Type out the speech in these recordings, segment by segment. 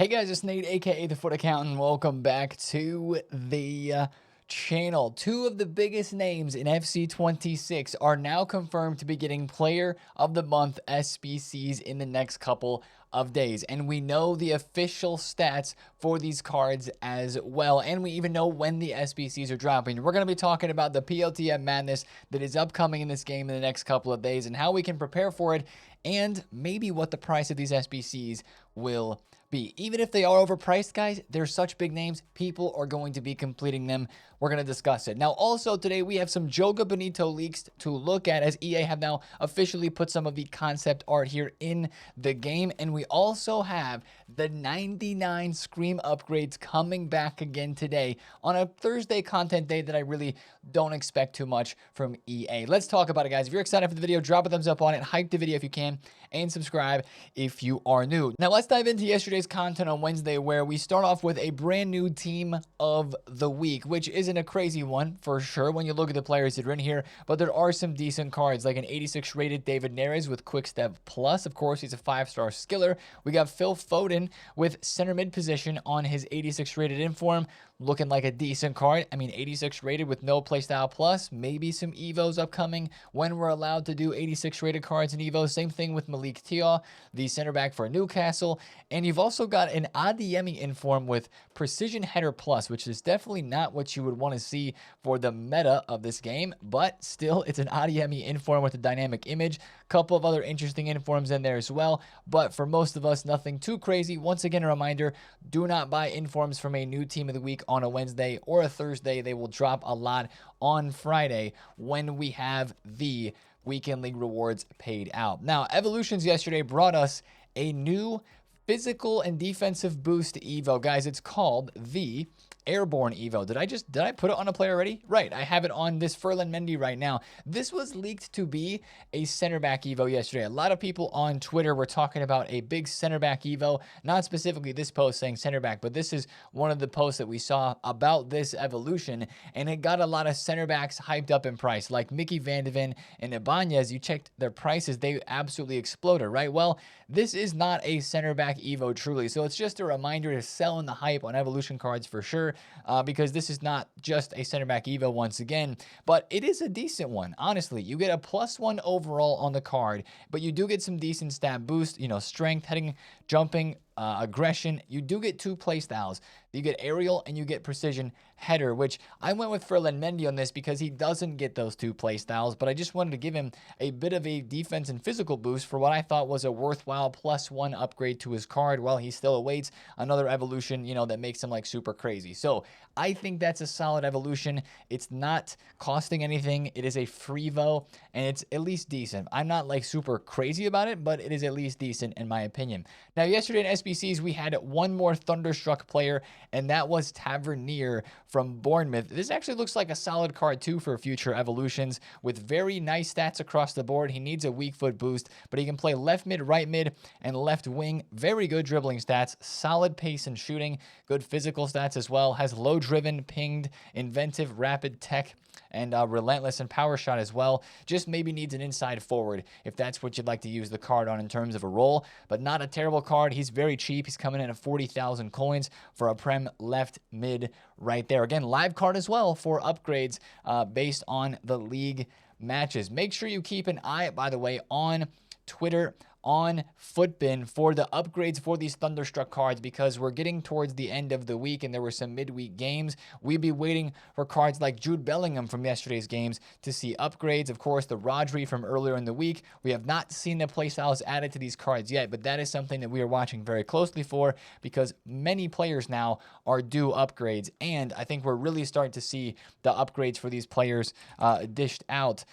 Hey guys, it's Nate, aka TheFutAccountant. Welcome back to the channel. Two of the biggest names in FC26 are now confirmed to be getting Player of the Month SBCs in the next couple of days. And we know the official stats for these cards as well. And we even know when the SBCs are dropping. We're going to be talking about the POTM madness that is upcoming in this game in the next couple of days and how we can prepare for it, and maybe what the price of these SBCs will be. Even if they are overpriced, guys, they're such big names, people are going to be completing them. We're going to discuss it. Now, also today, we have some Joab Bonito leaks to look at, as EA have now officially put some of the concept art here in the game. And we also have the 99 Scream upgrades coming back again today on a Thursday content day that I really don't expect too much from EA. Let's talk about it, guys. If you're excited for the video, drop a thumbs up on it, hype the video if you can, and subscribe if you are new. Now, let's dive into yesterday's content on Wednesday, where we start off with a brand new team of the week, which isn't a crazy one for sure when you look at the players that are in here, but there are some decent cards, like an 86 rated David Neres with Quick Step Plus. Of course, he's a 5-star skiller. We got Phil Foden with center mid position on his 86 rated inform, looking like a decent card. I mean, 86 rated with no playstyle plus, maybe some Evos upcoming when we're allowed to do 86 rated cards in Evos. Same thing with Malik Tia, the center back for Newcastle. And you've also got an Adeyemi inform with precision header plus, which is definitely not what you would want to see for the meta of this game, but still, it's an Adeyemi inform with a dynamic image. Couple of other interesting informs in there as well, but for most of us, nothing too crazy. Once again, a reminder, do not buy informs from a new team of the week on a Wednesday or a Thursday. They will drop a lot on Friday when we have the weekend league rewards paid out. Now, Evolutions yesterday brought us a new physical and defensive boost Evo. Guys, it's called the Airborne Evo. Did I put it on a player already? Right, I have it on this Ferland Mendy right now. This was leaked to be a center back Evo yesterday. A lot of people on Twitter were talking about a big center back Evo, not specifically this post saying center back, but this is one of the posts that we saw about this evolution, and it got a lot of center backs hyped up in price, like Mickey Van de Ven and Ibanez. You checked their prices, they absolutely exploded, right? Well, this is not a center back Evo truly, so it's just a reminder to sell in the hype on evolution cards for sure. Because this is not just a center back Evo once again, but it is a decent one. Honestly, you get a +1 overall on the card, but you do get some decent stat boost, strength, heading, jumping, aggression. You do get 2 playstyles. You get aerial and you get precision header, which I went with Ferland Mendy on this because he doesn't get those 2 playstyles, but I just wanted to give him a bit of a defense and physical boost for what I thought was a worthwhile +1 upgrade to his card while he still awaits another evolution, that makes him like super crazy. So I think that's a solid evolution. It's not costing anything. It is a freevo and it's at least decent. I'm not like super crazy about it, but it is at least decent in my opinion. Now, yesterday in SBCs, we had one more Thunderstruck player, and that was Tavernier from Bournemouth. This actually looks like a solid card too for future evolutions, with very nice stats across the board. He needs a weak foot boost, but he can play left mid, right mid, and left wing. Very good dribbling stats, solid pace and shooting, good physical stats as well. Has low driven, pinged, inventive, rapid tech, and relentless and power shot as well. Just maybe needs an inside forward if that's what you'd like to use the card on in terms of a role, but not a terrible card. He's very cheap. He's coming in at 40,000 coins for a Prem left mid right there. Again, live card as well for upgrades based on the league matches. Make sure you keep an eye, by the way, on Twitter, on Futbin for the upgrades for these Thunderstruck cards, because we're getting towards the end of the week and there were some midweek games. We'd be waiting for cards like Jude Bellingham from yesterday's games to see upgrades. Of course, the Rodri from earlier in the week. We have not seen the playstyles added to these cards yet, but that is something that we are watching very closely for, because many players now are due upgrades, and I think we're really starting to see the upgrades for these players dished out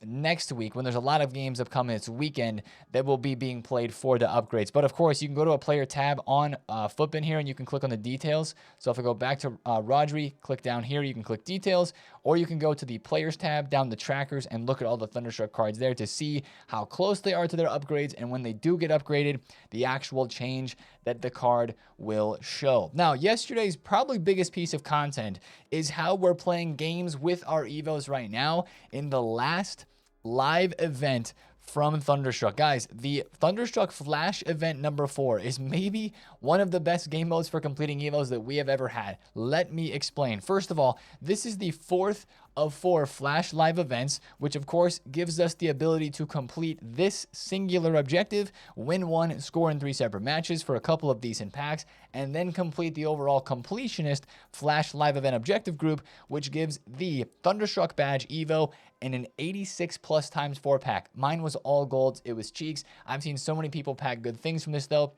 next week when there's a lot of games upcoming this weekend that will be being played for the upgrades. But of course, you can go to a player tab on Futbin here and you can click on the details. So if I go back to Rodri, click down here, you can click details, or you can go to the players tab down the trackers and look at all the Thunderstruck cards there to see how close they are to their upgrades, and when they do get upgraded, the actual change that the card will show. Now, yesterday's probably biggest piece of content is how we're playing games with our Evos right now in the last live event from Thunderstruck. Guys, the Thunderstruck Flash event number 4 is maybe one of the best game modes for completing evos that we have ever had. Let me explain. First of all, this is the 4th of 4 Flash live events, which of course gives us the ability to complete this singular objective, win 1, score in 3 separate matches for a couple of decent packs, and then complete the overall completionist Flash live event objective group, which gives the Thunderstruck badge evo and an 86 plus times 4 pack. Mine was all golds. It was cheeks. I've seen so many people pack good things from this though.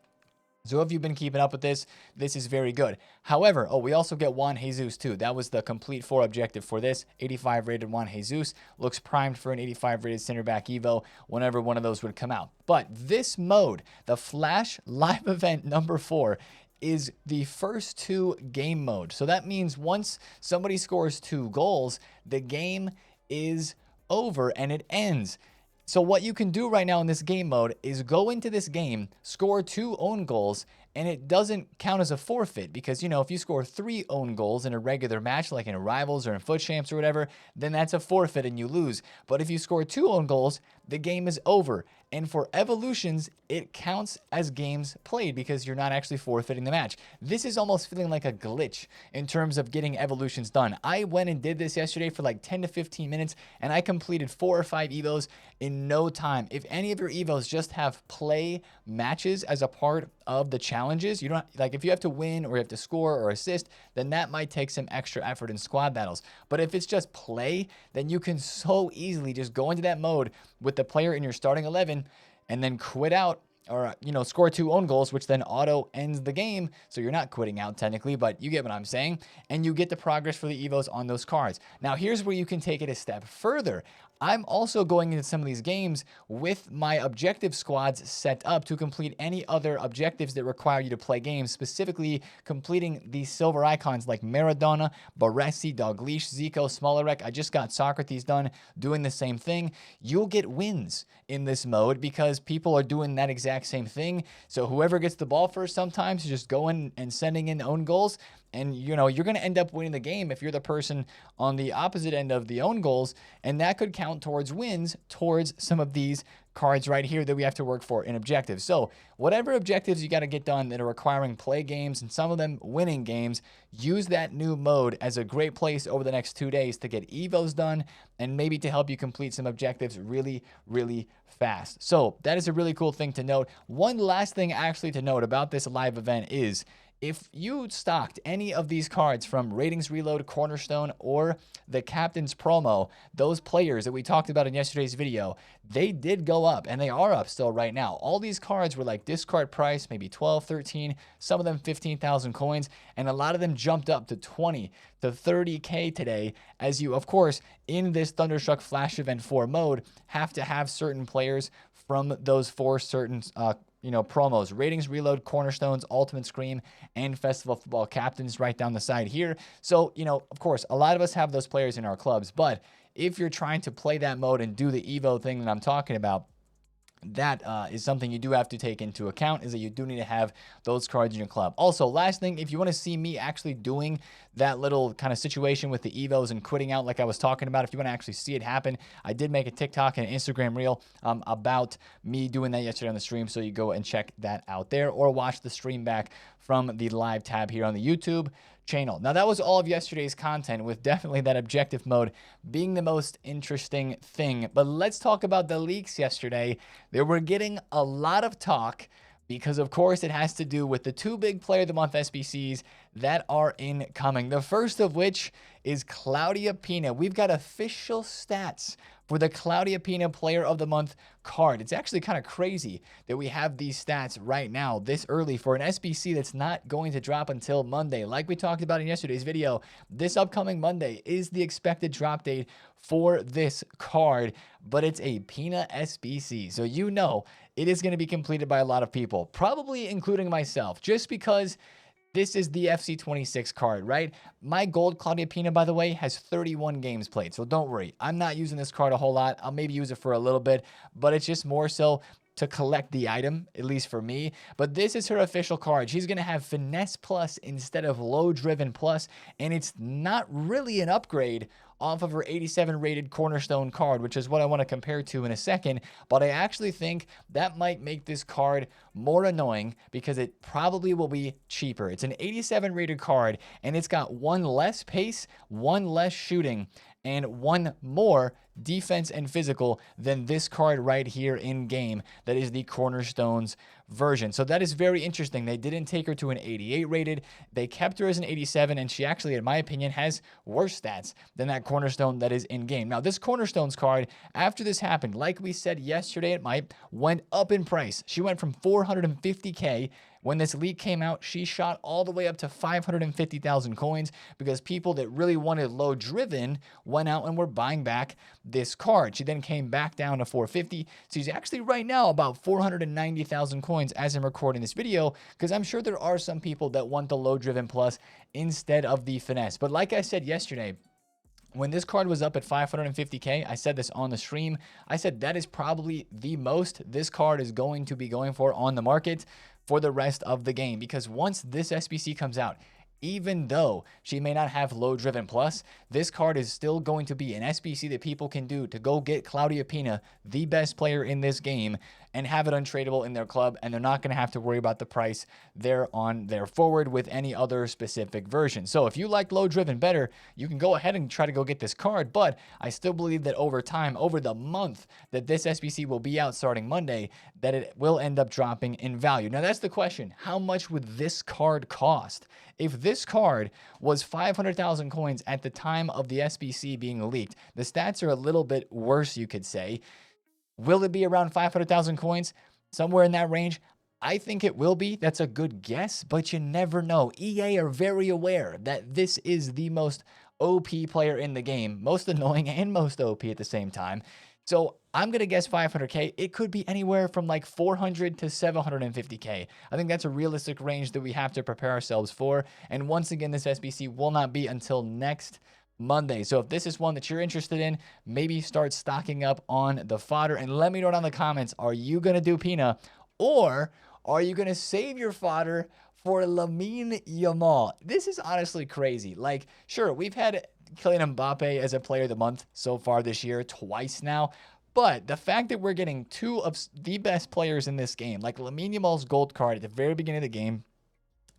So if you've been keeping up with this, this is very good. However, we also get Juan Jesus too. That was the complete 4 objective for this. 85 rated Juan Jesus. Looks primed for an 85 rated center back evo whenever one of those would come out. But this mode, the Flash live event number 4, is the first 2 game mode. So that means once somebody scores 2 goals, the game is over and it ends. So what you can do right now in this game mode is go into this game, score 2 own goals, and it doesn't count as a forfeit because, you know, if you score 3 own goals in a regular match, like in Rivals or in Foot Champs or whatever, then that's a forfeit and you lose. But if you score 2 own goals, the game is over. And for evolutions, it counts as games played because you're not actually forfeiting the match. This is almost feeling like a glitch in terms of getting evolutions done. I went and did this yesterday for like 10 to 15 minutes, and I completed 4 or 5 evos in no time. If any of your evos just have play matches as a part of the challenges, you don't like if you have to win or you have to score or assist, then that might take some extra effort in squad battles. But if it's just play, then you can so easily just go into that mode with the player in your starting 11 and then quit out or, you know, score 2 own goals, which then auto ends the game. So you're not quitting out technically, but you get what I'm saying. And you get the progress for the evos on those cards. Now, here's where you can take it a step further. I'm also going into some of these games with my objective squads set up to complete any other objectives that require you to play games, specifically completing these silver icons like Maradona, Baresi, Dalglish, Zico, Smolarek. I just got Socrates done doing the same thing. You'll get wins in this mode because people are doing that exact same thing. So whoever gets the ball first sometimes is just going and sending in own goals. And, you know, you're going to end up winning the game if you're the person on the opposite end of the own goals. And that could count towards wins towards some of these cards right here that we have to work for in objectives. So whatever objectives you got to get done that are requiring play games and some of them winning games, use that new mode as a great place over the next 2 days to get evos done and maybe to help you complete some objectives really, really fast. So that is a really cool thing to note. One last thing actually to note about this live event is if you stocked any of these cards from Ratings Reload, Cornerstone, or the Captain's Promo, those players that we talked about in yesterday's video, they did go up, and they are up still right now. All these cards were like discard price, maybe 12, 13, some of them 15,000 coins, and a lot of them jumped up to 20 to 30K today, as you, of course, in this Thunderstruck Flash Event 4 mode, have to have certain players from those 4 certain promos: Ratings Reload, Cornerstones, Ultimate Scream, and Festival Football Captains right down the side here. So, of course, a lot of us have those players in our clubs, but if you're trying to play that mode and do the Evo thing that I'm talking about, that is something you do have to take into account, is that you do need to have those cards in your club. Also, last thing, if you want to see me actually doing that little kind of situation with the evos and quitting out like I was talking about, if you want to actually see it happen, I did make a TikTok and an Instagram reel about me doing that yesterday on the stream, so you go and check that out there or watch the stream back from the live tab here on the YouTube channel. Now, that was all of yesterday's content, with definitely that objective mode being the most interesting thing. But let's talk about the leaks yesterday. They were getting a lot of talk because, of course, it has to do with the 2 big Player of the Month SBCs that are incoming. The first of which is Claudia Pina. We've got official stats for the Claudia Pina Player of the Month card. It's actually kind of crazy that we have these stats right now this early for an SBC that's not going to drop until Monday. Like we talked about in yesterday's video, this upcoming Monday is the expected drop date for this card, but it's a Pina SBC. So it is going to be completed by a lot of people, probably including myself, just because this is the FC26 card, right? My gold Claudia Pina, by the way, has 31 games played. So don't worry. I'm not using this card a whole lot. I'll maybe use it for a little bit, but it's just more so to collect the item, at least for me. But this is her official card. She's going to have Finesse Plus instead of Low Driven Plus, and it's not really an upgrade off of her 87 rated cornerstone card, which is what I want to compare to in a second. But I actually think that might make this card more annoying because it probably will be cheaper. It's an 87 rated card, and it's got one less pace, one less shooting, and one more defense and physical than this card right here in game that is the Cornerstones version. So that is very interesting. They didn't take her to an 88 rated. They kept her as an 87, and she actually, in my opinion, has worse stats than that Cornerstone that is in game. Now, this Cornerstones card, after this happened, like we said yesterday, it might went up in price. She went from 450K. When this leak came out, she shot all the way up to 550,000 coins because people that really wanted low driven went out and were buying back this card. She then came back down to 450. So she's actually right now about 490,000 coins as I'm recording this video, because I'm sure there are some people that want the low driven plus instead of the finesse. But like I said yesterday, when this card was up at 550K, I said this on the stream. I said that is probably the most this card is going to be going for on the market for the rest of the game, because once this SBC comes out, even though she may not have low driven plus, this card is still going to be an SBC that people can do to go get Claudia Pina, the best player in this game, and have it untradeable in their club, and they're not going to have to worry about the price there on their forward with any other specific version. So if you like low driven better, you can go ahead and try to go get this card, but I still believe that over time, over the month that this SBC will be out starting Monday, that it will end up dropping in value. Now that's the question. How much would this card cost? If this card was 500,000 coins at the time of the SBC being leaked, the stats are a little bit worse, you could say. Will it be around 500,000 coins? Somewhere in that range? I think it will be. That's a good guess, but you never know. EA are very aware that this is the most OP player in the game, most annoying and most OP at the same time. So I'm going to guess 500K. It could be anywhere from like 400 to 750K. I think that's a realistic range that we have to prepare ourselves for. And once again, this SBC will not be until next Monday. So if this is one that you're interested in, maybe start stocking up on the fodder, and let me know down in the comments, are you going to do Pina, or are you going to save your fodder for Lamine Yamal? This is honestly crazy. Like, sure, we've had Kylian Mbappe as a player of the month so far this year twice now, but the fact that we're getting two of the best players in this game, like Lamine Yamal's gold card at the very beginning of the game,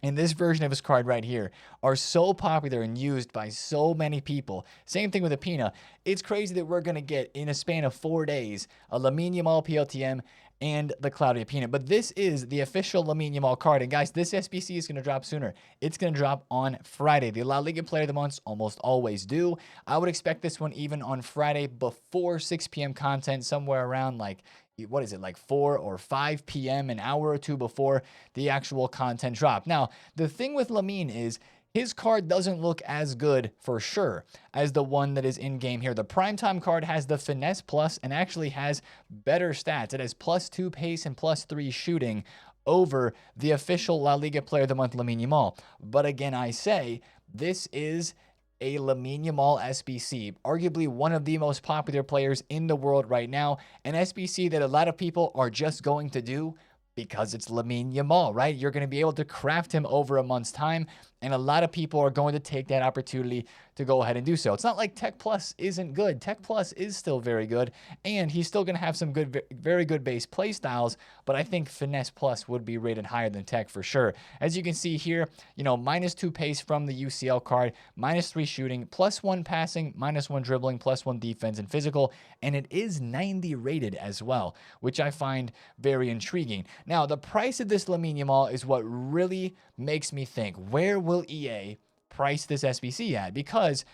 and this version of his card right here, are so popular and used by so many people. Same thing with the Pina. It's crazy that we're going to get, in a span of 4 days, a Lamine Yamal POTM and the Claudia Pina. But this is the official Lamine Yamal card. And guys, this SBC is going to drop sooner. It's going to drop on Friday. The La Liga Player of the Months almost always do. I would expect this one even on Friday before 6 p.m. content, somewhere around like, what is it, like 4 or 5 p.m., an hour or two before the actual content drop. Now, the thing with Lamine is his card doesn't look as good for sure as the one that is in game here. The Primetime card has the Finesse Plus and actually has better stats. It has +2 pace and +3 shooting over the official La Liga Player of the Month, Lamine Yamal. But again, I say this is a Lamine Yamal SBC, arguably one of the most popular players in the world right now, an SBC that a lot of people are just going to do because it's Lamine Yamal, right? You're going to be able to craft him over a month's time, and a lot of people are going to take that opportunity to go ahead and do so. It's not like Tech Plus isn't good. Tech Plus is still very good, and he's still going to have some good, very good base play styles, but I think Finesse Plus would be rated higher than Tech for sure. As you can see here, you know, -2 pace from the UCL card, -3 shooting, +1 passing, -1 dribbling, +1 defense and physical, and it is 90 rated as well, which I find very intriguing. Now, the price of this Lamine Yamal is what really makes me think, where will EA price this SBC at? Because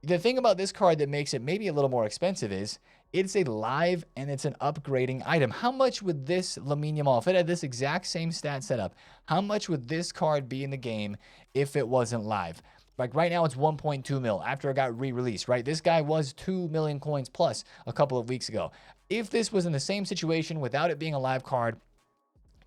the thing about this card that makes it maybe a little more expensive is it's a live and it's an upgrading item. How much would this Lamine Yamal, if it had this exact same stat setup, how much would this card be in the game if it wasn't live? Like right now it's 1.2 mil after it got re-released, right? This guy was 2 million coins plus a couple of weeks ago. If this was in the same situation without it being a live card,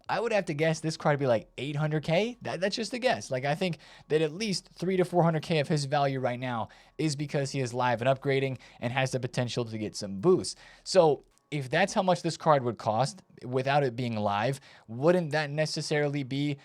I would have to guess this card would be like 800K. That's just a guess. Like, I think that at least 300 to 400K of his value right now is because he is live and upgrading and has the potential to get some boosts. So if that's how much this card would cost without it being live, wouldn't that necessarily be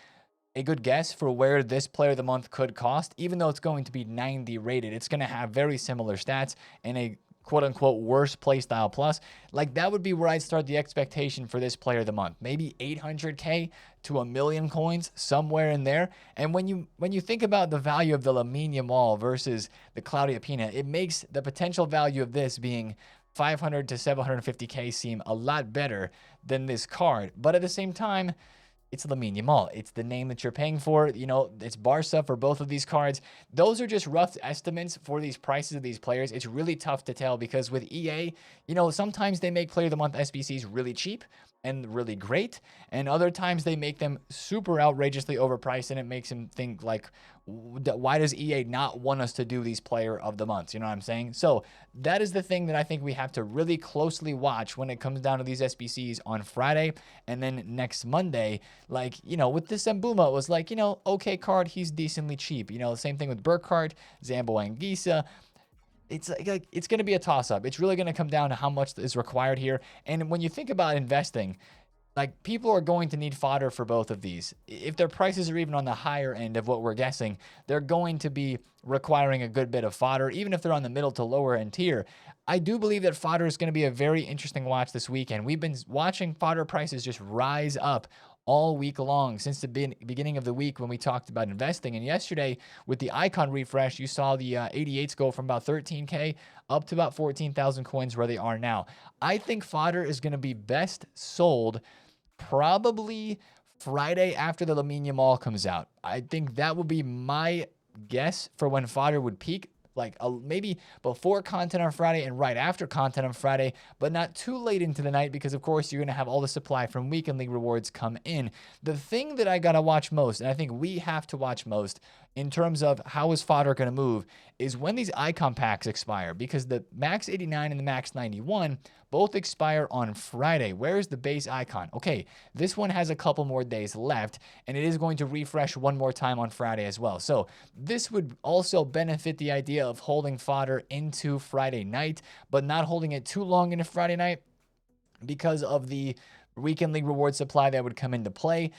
a good guess for where this player of the month could cost, even though it's going to be 90 rated. It's going to have very similar stats and a quote unquote worse playstyle plus. Like, that would be where I'd start the expectation for this player of the month. Maybe 800K to 1,000,000 coins, somewhere in there. And when you think about the value of the Lamine Yamal versus the Claudia Pina, it makes the potential value of this being 500 to 750K seem a lot better than this card. But at the same time, it's Lamine Yamal. It's the name that you're paying for. You know, it's Barca for both of these cards. Those are just rough estimates for these prices of these players. It's really tough to tell because with EA, you know, sometimes they make Player of the Month SBCs really cheap and really great, and other times they make them super outrageously overpriced, and it makes them think like, why does EA not want us to do these player of the months? You know what I'm saying? So that is the thing that I think we have to really closely watch when it comes down to these SBCs on Friday and then next Monday. Like, you know, with this Mbuma, it was like, you know, okay card, he's decently cheap. You know, same thing with Burkhardt, Zambo Anguissa. It's like it's going to be a toss-up. It's really going to come down to how much is required here. And when you think about investing, like, people are going to need fodder for both of these. If their prices are even on the higher end of what we're guessing, they're going to be requiring a good bit of fodder, even if they're on the middle to lower end tier. I do believe that fodder is going to be a very interesting watch this weekend. We've been watching fodder prices just rise up all week long since the beginning of the week when we talked about investing. And yesterday with the icon refresh, you saw the 88s go from about 13K up to about 14,000 coins where they are now. I think fodder is going to be best sold probably Friday after the Lamine Yamal comes out. I think that would be my guess for when fodder would peak. Like maybe before content on Friday and right after content on Friday, but not too late into the night because, of course, you're going to have all the supply from weekend league rewards come in. The thing that I got to watch most, and I think we have to watch most in terms of how is fodder going to move, is when these icon packs expire, because the max 89 and the max 91 both expire on Friday. Where's the base icon? Okay, this one has a couple more days left, and it is going to refresh one more time on Friday as well. So this would also benefit the idea of holding fodder into Friday night, but not holding it too long into Friday night because of the weekend league reward supply that would come into play.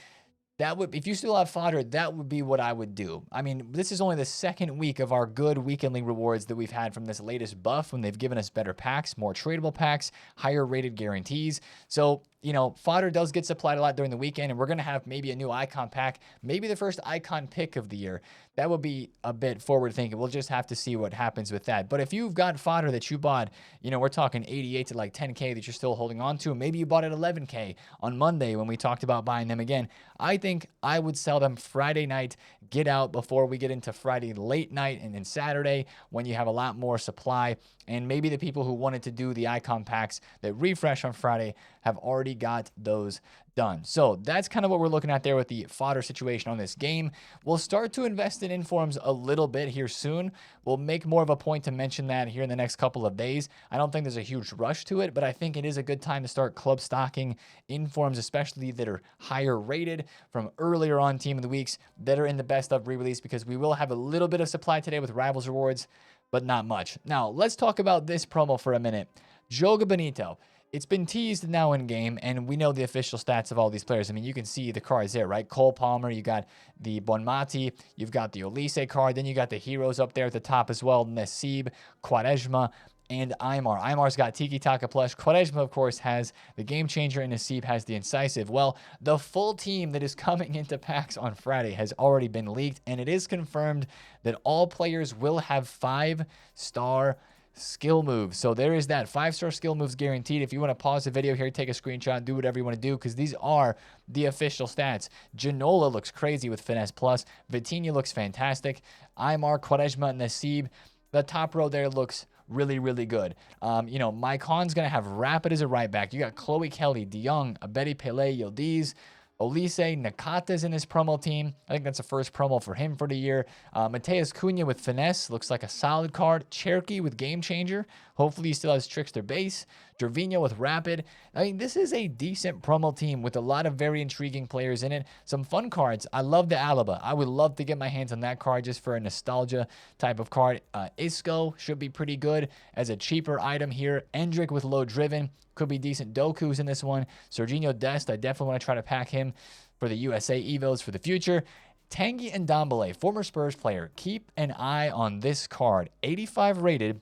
That would, if you still have fodder, that would be what I would do. I mean, this is only the second week of our good weekend league rewards that we've had from this latest buff, when they've given us better packs, more tradable packs, higher rated guarantees. So, you know, fodder does get supplied a lot during the weekend, and we're going to have maybe a new icon pack, maybe the first icon pick of the year. That would be a bit forward thinking. We'll just have to see what happens with that. But if you've got fodder that you bought, you know, we're talking 88 to like 10K that you're still holding on to, maybe you bought at 11K on Monday when we talked about buying them again, I think I would sell them Friday night, get out before we get into Friday late night and then Saturday when you have a lot more supply. And maybe the people who wanted to do the icon packs that refresh on Friday have already got those done. So that's kind of what we're looking at there with the fodder situation on this game. We'll start to invest in informs a little bit here soon. We'll make more of a point to mention that here in the next couple of days. I don't think there's a huge rush to it, but I think it is a good time to start club stocking informs, especially that are higher rated from earlier on team of the weeks that are in the best of re-release, because we will have a little bit of supply today with Rivals rewards, but not much. Now, let's talk about this promo for a minute. Joab Bonito. It's been teased now in game, and we know the official stats of all these players. I mean, you can see the cards there, right? Cole Palmer, you got the Bonmati, you've got the Olise card, then you got the heroes up there at the top as well, Nassib, Quaresma, and Aymar. Aymar's got Tiki Taka plush. Quaresma, of course, has the Game Changer, and Nassib has the Incisive. Well, the full team that is coming into packs on Friday has already been leaked, and it is confirmed that all players will have 5-star skill moves. So there is that 5-star skill moves guaranteed. If you want to pause the video here, take a screenshot, do whatever you want to do, because these are the official stats. Ginola looks crazy with Finesse Plus. Vitinha looks fantastic. Aymar, Quaresma, and Nassib. The top row there looks really, really good. You know, Mike Hahn's going to have Rapid as a right back. You got Chloe Kelly, De Jong, Abedi Pele, Yildiz, Olise, Nakata's in his promo team. I think that's the first promo for him for the year. Mateus Cunha with Finesse looks like a solid card. Cherky with Game Changer. Hopefully he still has Trickster base. Gervinho with Rapid. I mean, this is a decent promo team with a lot of very intriguing players in it. Some fun cards. I love the Alaba. I would love to get my hands on that card just for a nostalgia type of card. Isco should be pretty good as a cheaper item here. Endrick with Low Driven. Could be decent. Doku's in this one. Serginho Dest, I definitely want to try to pack him. for the USA Evos for the future. Tanguy Ndombele, former Spurs player. Keep an eye on this card. 85 rated.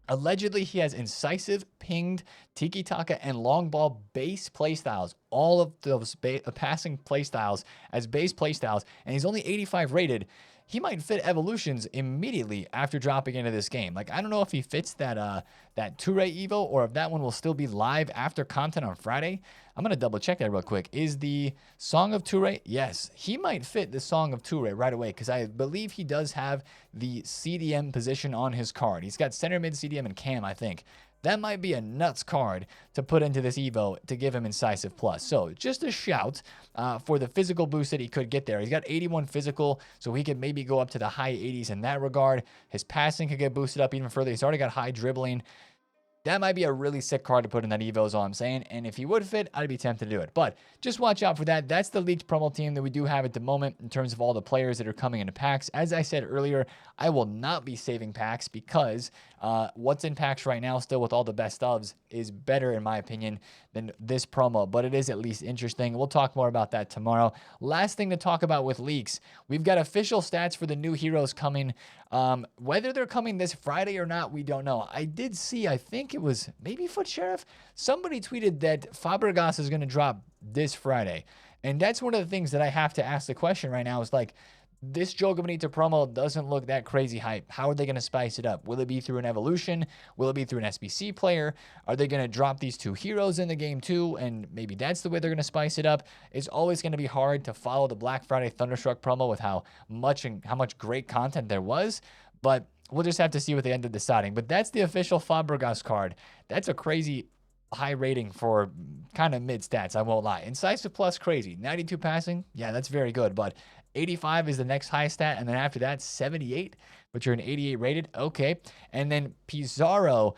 Allegedly, he has incisive, pinged, tiki-taka, and long ball base playstyles. All of those passing playstyles as base playstyles, and he's only 85 rated. He might fit evolutions immediately after dropping into this game. Like, I don't know if he fits that Toure Evo or if that one will still be live after content on Friday. I'm going to double check that real quick. Is the Song of Toure? Yes, he might fit the Song of Toure right away because I believe he does have the CDM position on his card. He's got center mid CDM and cam, I think. That might be a nuts card to put into this Evo to give him incisive plus. So just a shout for the physical boost that he could get there. He's got 81 physical, so he could maybe go up to the high 80s in that regard. His passing could get boosted up even further. He's already got high dribbling. That might be a really sick card to put in that Evo is all I'm saying. And if he would fit, I'd be tempted to do it. But just watch out for that. That's the leaked promo team that we do have at the moment in terms of all the players that are coming into packs. As I said earlier, I will not be saving packs because what's in packs right now still with all the best ofs is better, in my opinion, than this promo. But it is at least interesting. We'll talk more about that tomorrow. Last thing to talk about with leaks. We've got official stats for the new heroes coming. Whether they're coming this Friday or not, we don't know. I did see, I think it was maybe Foot Sheriff. Somebody tweeted that Fabregas is going to drop this Friday. And that's one of the things that I have to ask the question right now is like, this Joab Bonito promo doesn't look that crazy hype. How are they going to spice it up? Will it be through an evolution? Will it be through an SBC player? Are they going to drop these two heroes in the game too? And maybe that's the way they're going to spice it up. It's always going to be hard to follow the Black Friday Thunderstruck promo with how much great content there was. But we'll just have to see what they end up deciding. But that's the official Fabregas card. That's a crazy high rating for kind of mid stats, I won't lie. Incisive plus, crazy. 92 passing, yeah, that's very good. But 85 is the next high stat, and then after that, 78, but you're an 88 rated. Okay. And then Pizarro,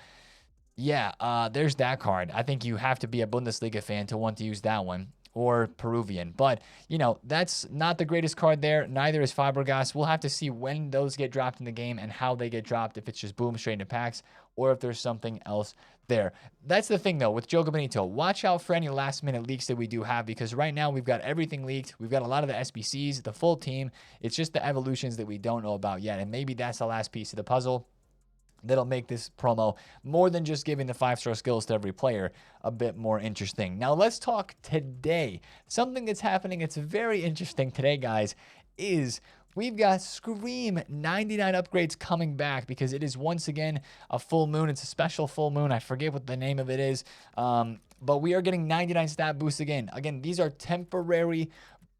yeah, there's that card. I think you have to be a Bundesliga fan to want to use that one, or Peruvian. But, you know, that's not the greatest card there. Neither is Fabregas. We'll have to see when those get dropped in the game and how they get dropped, if it's just boom, straight into packs, or if there's something else there. That's the thing, though, with Joab Bonito. Watch out for any last-minute leaks that we do have, because right now we've got everything leaked. We've got a lot of the SBCs, the full team. It's just the evolutions that we don't know about yet, and maybe that's the last piece of the puzzle that'll make this promo, more than just giving the 5-star skills to every player, a bit more interesting. Now let's talk today. Something that's happening, it's very interesting today, guys, is we've got Scream 99 upgrades coming back, because it is once again a full moon. It's a special full moon. I forget what the name of it is. But we are getting 99 stat boosts again. Again, these are temporary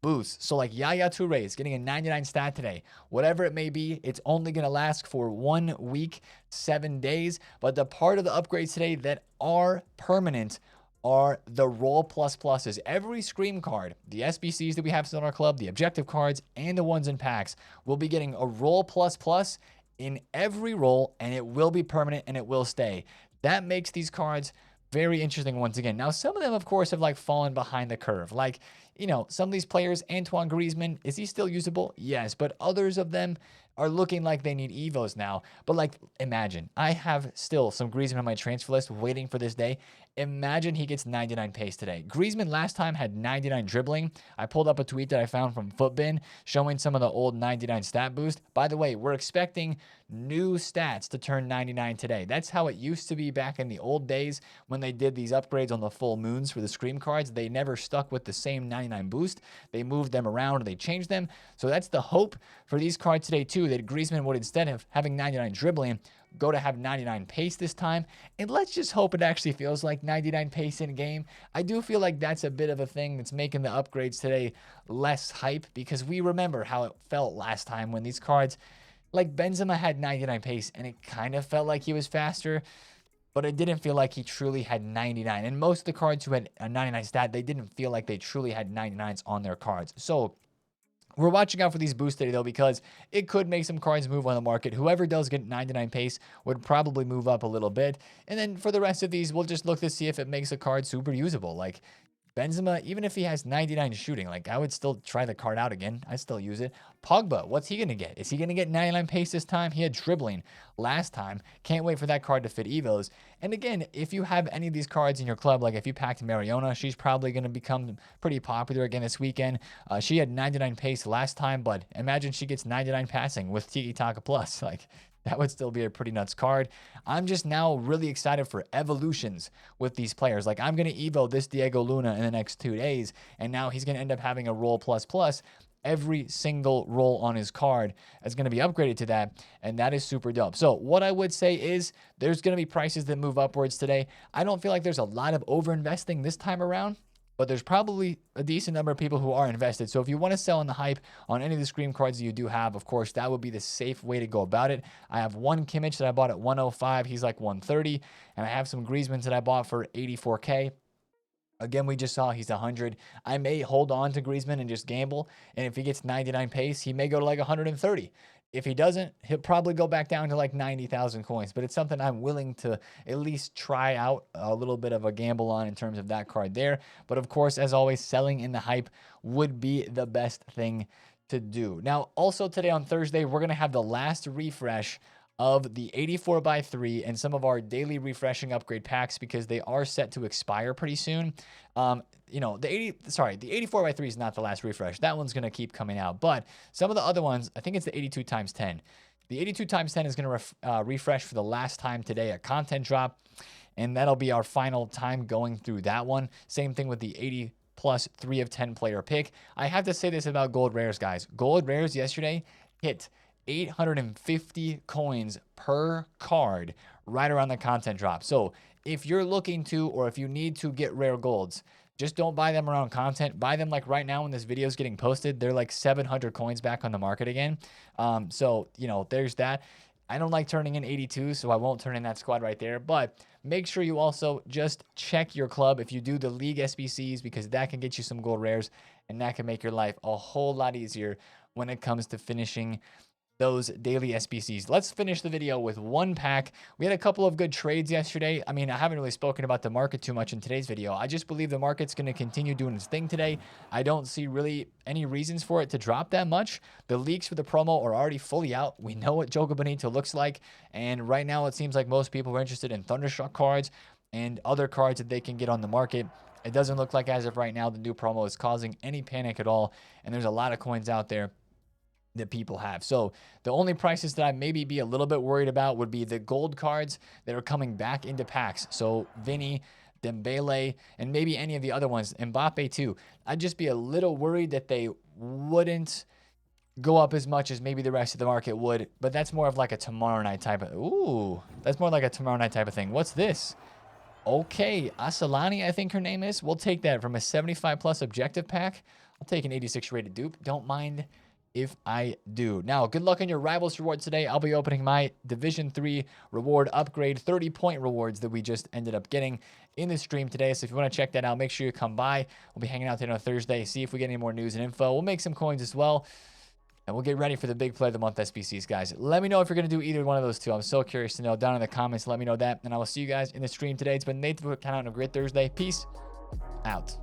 boosts. So like Yaya Toure is getting a 99 stat today. Whatever it may be, it's only going to last for 1 week, 7 days. But the part of the upgrades today that are permanent are the roll plus pluses. Every Scream card, the SBCs that we have still in our club, the objective cards, and the ones in packs will be getting a roll plus plus in every roll, and it will be permanent and it will stay. That makes these cards very interesting once again. Now, some of them, of course, have like fallen behind the curve. Like, you know, some of these players, Antoine Griezmann, is he still usable? Yes, but others of them are looking like they need Evos now. But like, imagine, I have still some Griezmann on my transfer list waiting for this day. Imagine he gets 99 pace today. Griezmann last time had 99 dribbling. I pulled up a tweet that I found from Footbin showing some of the old 99 stat boost. By the way, we're expecting new stats to turn 99 today. That's how it used to be back in the old days when they did these upgrades on the full moons for the Scream cards. They never stuck with the same 99 boost. They moved them around and they changed them. So that's the hope for these cards today too, that Griezmann would, instead of having 99 dribbling, go to have 99 pace this time. And let's just hope it actually feels like 99 pace in game. I do feel like that's a bit of a thing that's making the upgrades today less hype, because we remember how it felt last time when these cards, like Benzema had 99 pace and it kind of felt like he was faster, but it didn't feel like he truly had 99. And most of the cards who had a 99 stat, they didn't feel like they truly had 99s on their cards. So we're watching out for these boosts today, though, because it could make some cards move on the market. Whoever does get 99 pace would probably move up a little bit. And then for the rest of these, we'll just look to see if it makes a card super usable. Like, Benzema, even if he has 99 shooting, like I would still try the card out again. I still use it. Pogba, what's he going to get? Is he going to get 99 pace this time? He had dribbling last time. Can't wait for that card to fit Evos. And again, if you have any of these cards in your club, like if you packed Mariona, she's probably going to become pretty popular again this weekend. She had 99 pace last time, but imagine she gets 99 passing with Tiki Taka Plus. Like, that would still be a pretty nuts card. I'm just now really excited for evolutions with these players. Like, I'm going to evo this Diego Luna in the next 2 days, and now he's going to end up having a roll plus plus. Every single roll on his card is going to be upgraded to that, and that is super dope. So what I would say is there's going to be prices that move upwards today. I don't feel like there's a lot of over-investing this time around, but there's probably a decent number of people who are invested. So if you want to sell on the hype on any of the Scream cards that you do have, of course, that would be the safe way to go about it. I have one Kimmich that I bought at 105. He's like 130. And I have some Griezmanns that I bought for 84K. Again, we just saw he's 100. I may hold on to Griezmann and just gamble. And if he gets 99 pace, he may go to like 130. If he doesn't, he'll probably go back down to like 90,000 coins. But it's something I'm willing to at least try out a little bit of a gamble on in terms of that card there. But of course, as always, selling in the hype would be the best thing to do. Now, also today on Thursday, we're going to have the last refresh of the 84x3 and some of our daily refreshing upgrade packs because they are set to expire pretty soon. You know, the 84x3 is not the last refresh. That one's going to keep coming out. But some of the other ones, I think it's the 82x10. The 82x10 is going to refresh for the last time today, a content drop. And that'll be our final time going through that one. Same thing with the 80 plus 3 of 10 player pick. I have to say this about gold rares, guys. Gold rares yesterday hit 850 coins per card right around the content drop. So if you're looking to, or if you need to get rare golds, just don't buy them around content. Buy them like right now when this video is getting posted. They're like 700 coins back on the market again. So, you know, there's that. I don't like turning in 82, so I won't turn in that squad right there. But make sure you also just check your club if you do the league SBCs, because that can get you some gold rares, and that can make your life a whole lot easier when it comes to finishing those daily SBCs. Let's finish the video with one pack. We had a couple of good trades yesterday. I mean, I haven't really spoken about the market too much in today's video. I just believe the market's going to continue doing its thing today. I don't see really any reasons for it to drop that much. The leaks for the promo are already fully out. We know what Joab Bonito looks like. And right now it seems like most people are interested in Thunderstruck cards and other cards that they can get on the market. It doesn't look like as of right now the new promo is causing any panic at all. And there's a lot of coins out there that people have. So the only prices that I maybe be a little bit worried about would be the gold cards that are coming back into packs. So Vinny, Dembele, and maybe any of the other ones, Mbappe too. I'd just be a little worried that they wouldn't go up as much as maybe the rest of the market would, but that's more of like a tomorrow night type of, that's more like a tomorrow night type of thing. What's this? Okay, Asalani, I think her name is. We'll take that from a 75 plus objective pack. I'll take an 86 rated dupe. Don't mind if I do. Now, good luck on your Rivals reward today. I'll be opening my Division 3 reward upgrade 30-point rewards that we just ended up getting in the stream today. So if you want to check that out, make sure you come by. We'll be hanging out today on Thursday, see if we get any more news and info. We'll make some coins as well, and we'll get ready for the big play of the month SBCs, guys. Let me know if you're going to do either one of those two. I'm so curious to know. Down in the comments, let me know that, and I will see you guys in the stream today. It's been TheFutAccountant, and a great Thursday. Peace out.